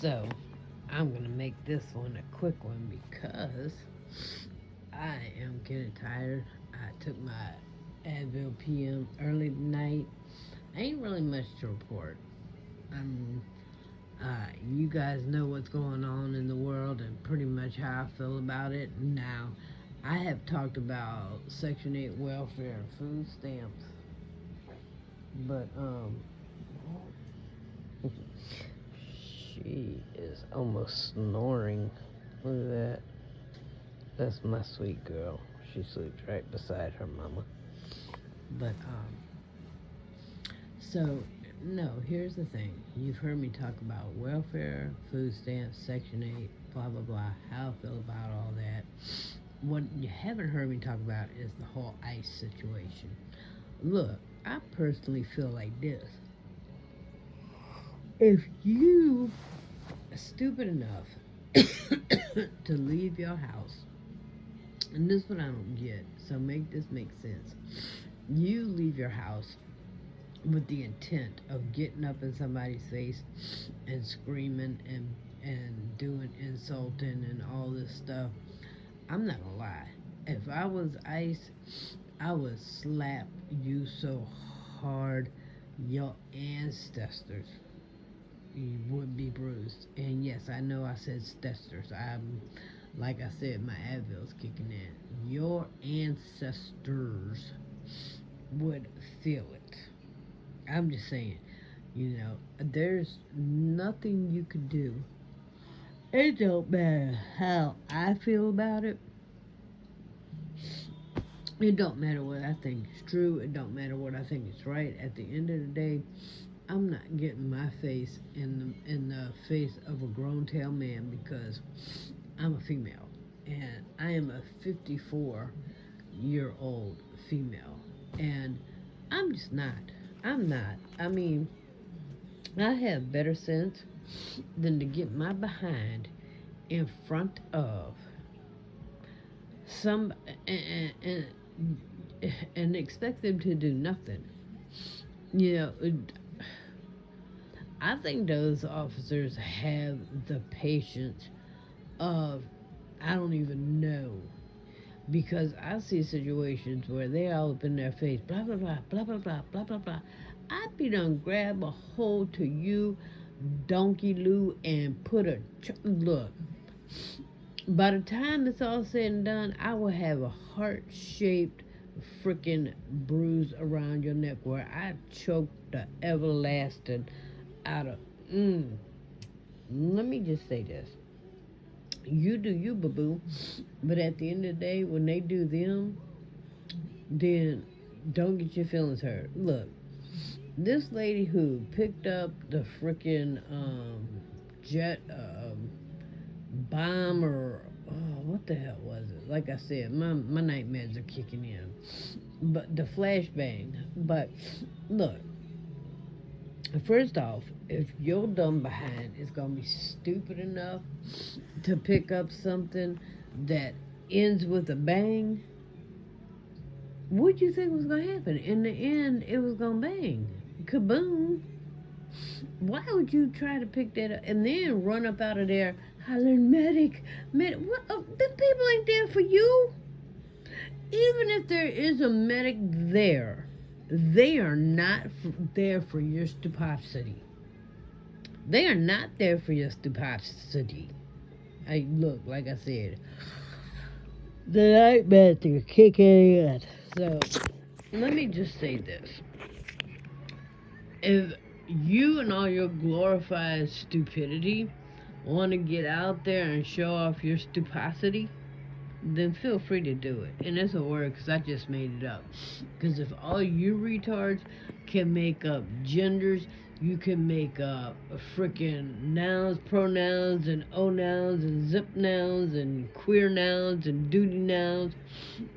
So, I'm going to make this one a quick one because I am getting tired. I took my Advil PM early tonight. Ain't really much to report. Um, you guys know what's going on in the world and pretty much how I feel about it. Now, I have talked about Section 8 welfare and food stamps, but she is almost snoring. Look at that. That's my sweet girl. She sleeps right beside her mama. But so no, here's the thing. You've heard me talk about welfare, food stamps, Section 8, blah blah blah, how I feel about all that. What you haven't heard me talk about is the whole ICE situation. Look, I personally feel like this. If you are stupid enough to leave your house, and this is what I don't get, so make this make sense. You leave your house with the intent of getting up in somebody's face and screaming and doing insulting and all this stuff. I'm not gonna lie. If I was ICE, I would slap you so hard your ancestors would be bruised. And yes, I know I said stesters. Like I said, my Advil's kicking in. Your ancestors would feel it. I'm just saying, there's nothing you could do. It don't matter how I feel about it. It don't matter what I think is true. It don't matter what I think is right. At the end of the day, I'm not getting my face in the face of a grown tail man because I'm a female and I am a 54-year-old female, and I'm just not. I'm not. I mean, I have better sense than to get my behind in front of some and expect them to do nothing. You know, I think those officers have the patience of I don't even know, because I see situations where they're all up in their face, blah blah blah blah blah blah blah blah blah. I'd be done grab a hold to you, donkey Lou, and put a look. By the time it's all said and done, I will have a heart-shaped freaking bruise around your neck where I choked the everlasting out of. Let me just say this. You do you, boo-boo. But at the end of the day, when they do them, then don't get your feelings hurt. Look, this lady who picked up the freaking jet bomb or what the hell was it? Like I said, my nightmares are kicking in. But the flashbang. But look, first off, if your dumb behind is gonna be stupid enough to pick up something that ends with a bang, what do you think was gonna happen? In the end, it was gonna bang. Kaboom. Why would you try to pick that up and then run up out of there hollering medic? What? The people ain't there for you. Even if there is a medic there, they are not there for your stupidity. They are not there for your stupidity. Look, like I said, the nightmares are kicking in. So, let me just say this. If you and all your glorified stupidity want to get out there and show off your stupidity, then feel free to do it. And it's a word because I just made it up. Because if all you retards can make up genders, you can make up freaking nouns, pronouns, and O nouns, and zip nouns, and queer nouns, and duty nouns,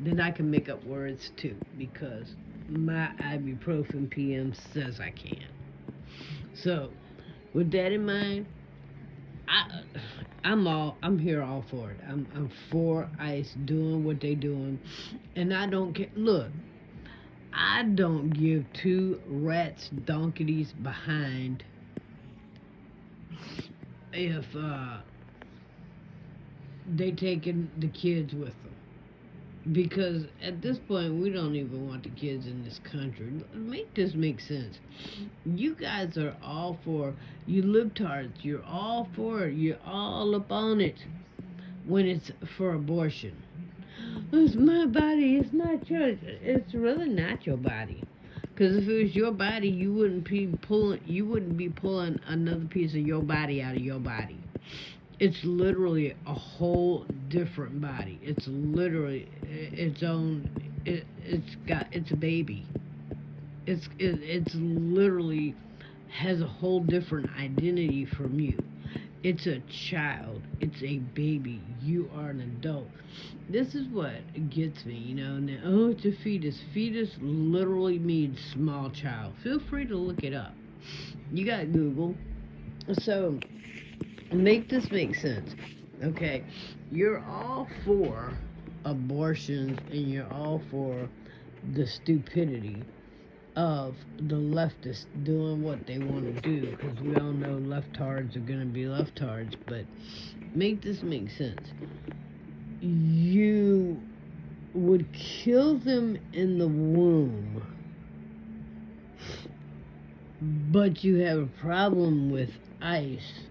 then I can make up words too. Because my ibuprofen PM says I can. So, with that in mind, I'm here all for it. I'm for ICE doing what they doing, and I don't care. Look, I don't give two rats donkeys behind if they taking the kids with them. Because at this point, we don't even want the kids in this country. Make this make sense. You guys are all for, you libtards, you're all for it. You're all up on it when it's for abortion. It's my body, it's not yours. It's really not your body. Because if it was your body, you wouldn't be pulling another piece of your body out of your body. It's literally a whole different body. It's literally its own. It's a baby. It's literally has a whole different identity from you. It's a child. It's a baby. You are an adult. This is what gets me, oh, it's a fetus. Fetus literally means small child. Feel free to look it up. You got Google. So, make this make sense. Okay? You're all for abortions and you're all for the stupidity of the leftists doing what they want to do, because we all know leftards are going to be leftards, but make this make sense. You would kill them in the womb, but you have a problem with ICE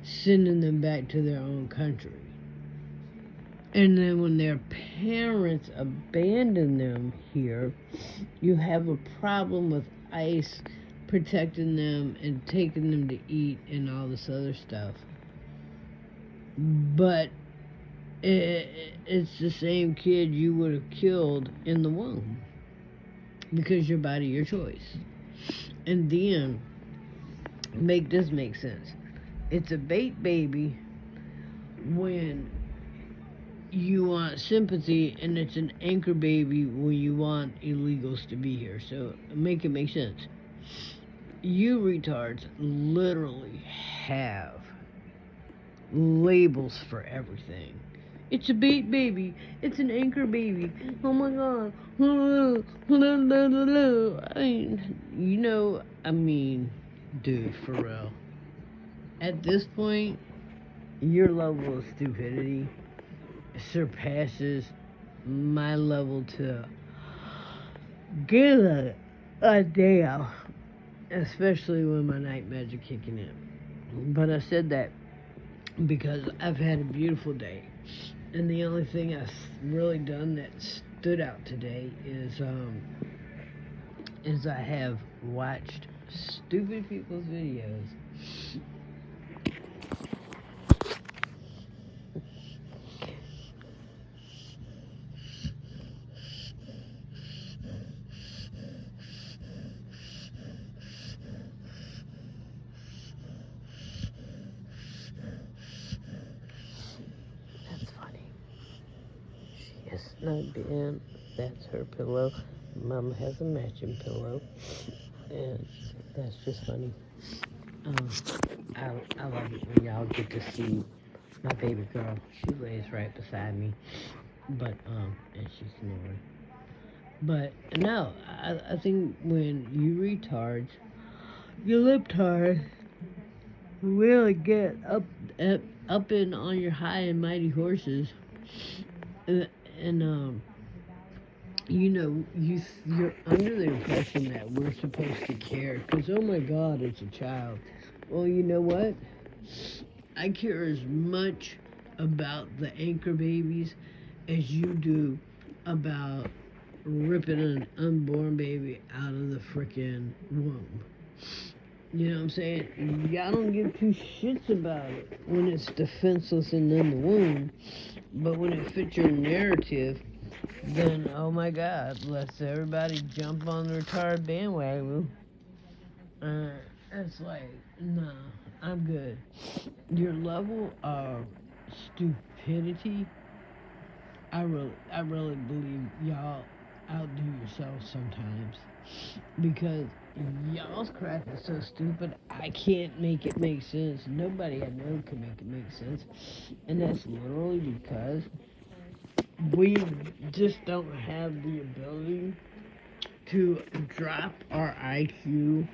sending them back to their own country. And then when their parents abandon them here, you have a problem with ICE protecting them and taking them to eat and all this other stuff. But it's the same kid you would have killed in the womb, because your body, your choice. And then, make this make sense. It's a bait baby when you want sympathy, and it's an anchor baby when you want illegals to be here. So make it make sense. You retards literally have labels for everything. It's a bait baby. It's an anchor baby. Oh my god. I mean, dude, for real. At this point, your level of stupidity surpasses my level to give a damn, especially when my nightmares are kicking in. But I said that because I've had a beautiful day, and the only thing I've really done that stood out today is I have watched stupid people's videos. It's not Ben. That's her pillow. Mama has a matching pillow, and that's just funny. I love it when y'all get to see my baby girl. She lays right beside me, but and she's snoring. But no, I think when you retards, you libtards, really get up and on your high and mighty horses, and you're under the impression that we're supposed to care, because, oh my god, it's a child. Well, you know what? I care as much about the anchor babies as you do about ripping an unborn baby out of the frickin' womb. You know what I'm saying? Y'all don't give two shits about it when it's defenseless and in the womb, but when it fits your narrative, then, oh my god, let's everybody jump on the retarded bandwagon. It's like, nah, I'm good. Your level of stupidity, I really believe y'all outdo yourselves sometimes, because y'all's crap is so stupid, I can't make it make sense. Nobody I know can make it make sense, and that's literally because we just don't have the ability to drop our IQ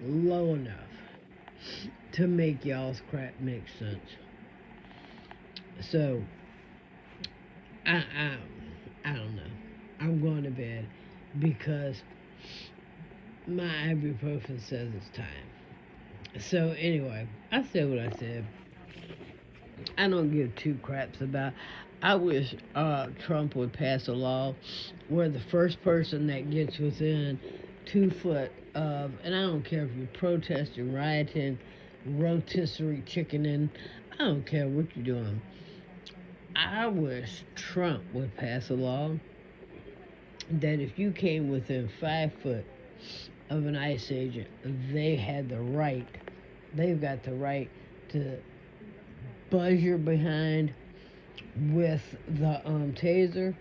low enough. to make y'all's crap make sense. So, I, I, I don't know. I'm going to bed because my ibuprofen says it's time. So anyway, I said what I said. I don't give two craps about. I wish Trump would pass a law where the first person that gets within 2 foot of, and I don't care if you're protesting, rioting, rotisserie chickening, I don't care what you're doing. I wish Trump would pass a law that if you came within 5 foot of an ICE agent, they had the right, they've got the right to buzz your behind with the taser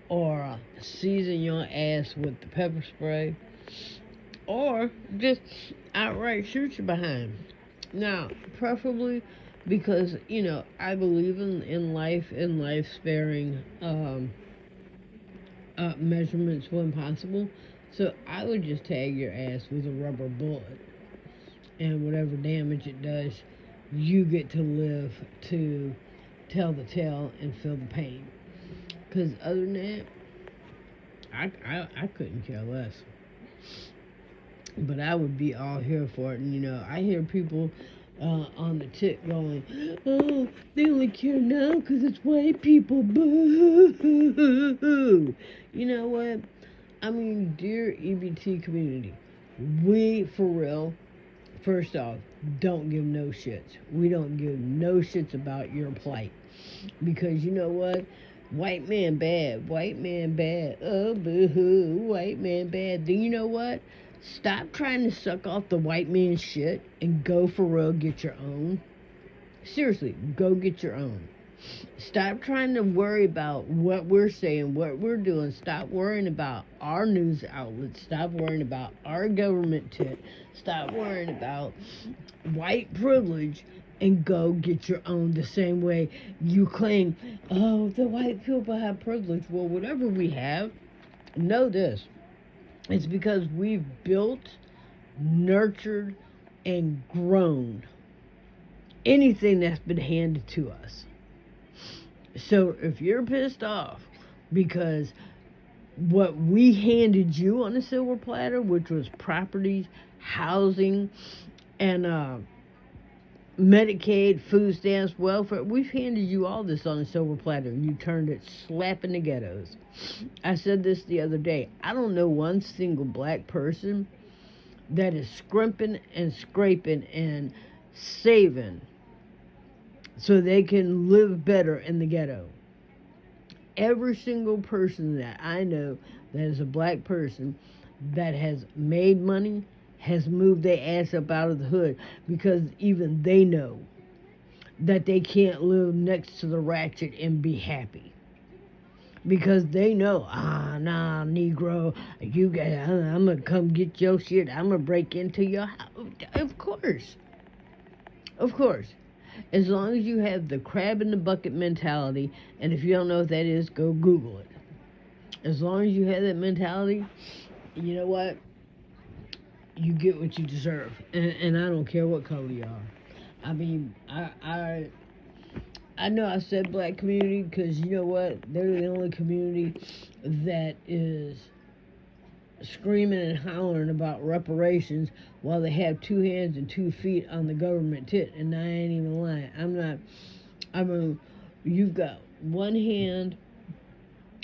or season your ass with the pepper spray or just outright shoot you behind. Now, preferably because, I believe in life and life sparing measurements when possible. So I would just tag your ass with a rubber bullet, and whatever damage it does, you get to live to tell the tale and feel the pain. Because other than that, I couldn't care less. But I would be all here for it. And, I hear people on the tick going, oh, they only care now because it's white people. Boo! You know what? I mean, dear EBT community, we, for real, first off, don't give no shits. We don't give no shits about your plight. Because you know what? White man bad. White man bad. Oh, boo-hoo. White man bad. Then you know what? Stop trying to suck off the white man's shit and go for real get your own. Seriously, go get your own. Stop trying to worry about what we're saying, what we're doing. Stop worrying about our news outlets. Stop worrying about our government tit. Stop worrying about white privilege and go get your own the same way you claim, oh, the white people have privilege. Well, whatever we have, know this. It's because we've built, nurtured, and grown anything that's been handed to us. So if you're pissed off because what we handed you on a silver platter, which was properties, housing, and Medicaid, food stamps, welfare, we've handed you all this on a silver platter, and you turned it slap in the ghettos. I said this the other day. I don't know one single black person that is scrimping and scraping and saving so they can live better in the ghetto. Every single person that I know that is a black person that has made money has moved their ass up out of the hood because even they know that they can't live next to the ratchet and be happy. Because they know, nah, Negro, I'm gonna come get your shit. I'm gonna break into your house. Of course. As long as you have the crab in the bucket mentality, and if you don't know what that is, go Google it. As long as you have that mentality, you know what? You get what you deserve. And I don't care what color you are. I mean, I know I said black community because you know what? They're the only community that is screaming and hollering about reparations while they have 2 hands and 2 feet on the government tit. And I ain't even lying. You've got one hand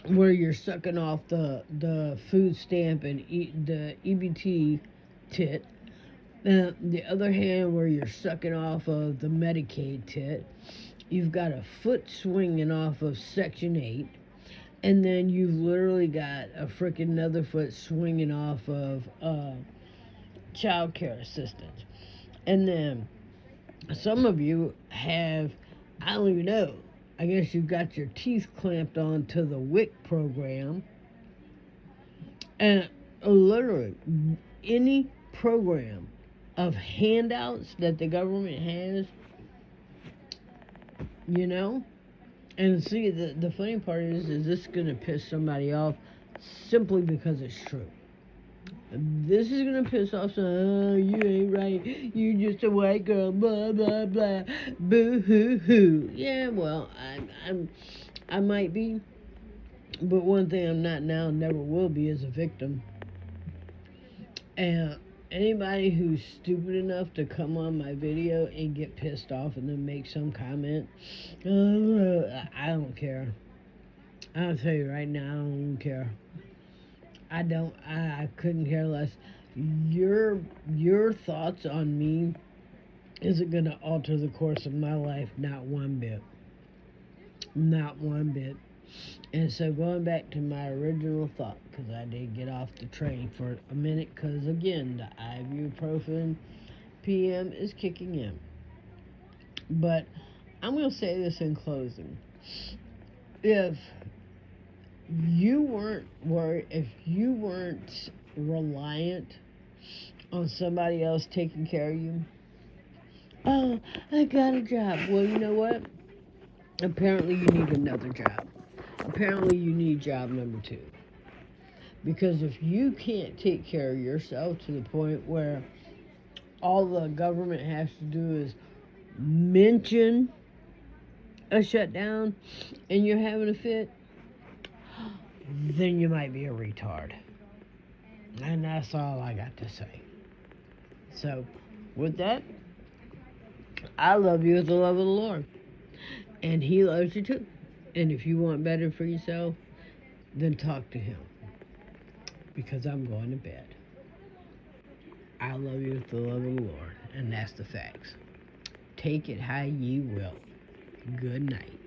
where you're sucking off the food stamp and the EBT tit. The other hand where you're sucking off of the Medicaid tit. You've got a foot swinging off of Section 8. And then you've literally got a freaking another foot swinging off of child care assistance. And then some of you have, I don't even know, I guess you've got your teeth clamped onto the WIC program. And literally, any program of handouts that the government has, and see, the funny part is this going to piss somebody off simply because it's true. This is gonna piss off some. Oh, you ain't right. You just a white girl. Blah blah blah. Boo hoo hoo. Yeah, well, I might be, but one thing I'm not now, never will be, is a victim. And anybody who's stupid enough to come on my video and get pissed off and then make some comment, I don't care. I'll tell you right now, I don't care. I don't. I couldn't care less. Your thoughts on me isn't gonna alter the course of my life, not one bit. Not one bit. And so going back to my original thought, because I did get off the train for a minute, because again, the ibuprofen PM is kicking in. But I'm going to say this in closing. If you weren't worried, if you weren't reliant on somebody else taking care of you, oh, I got a job. Well, you know what? Apparently you need another job. Apparently you need job number 2. Because if you can't take care of yourself to the point where all the government has to do is mention a shutdown and you're having a fit, then you might be a retard. And that's all I got to say. So, with that, I love you with the love of the Lord. And He loves you too. And if you want better for yourself, then talk to Him. Because I'm going to bed. I love you with the love of the Lord. And that's the facts. Take it how ye will. Good night.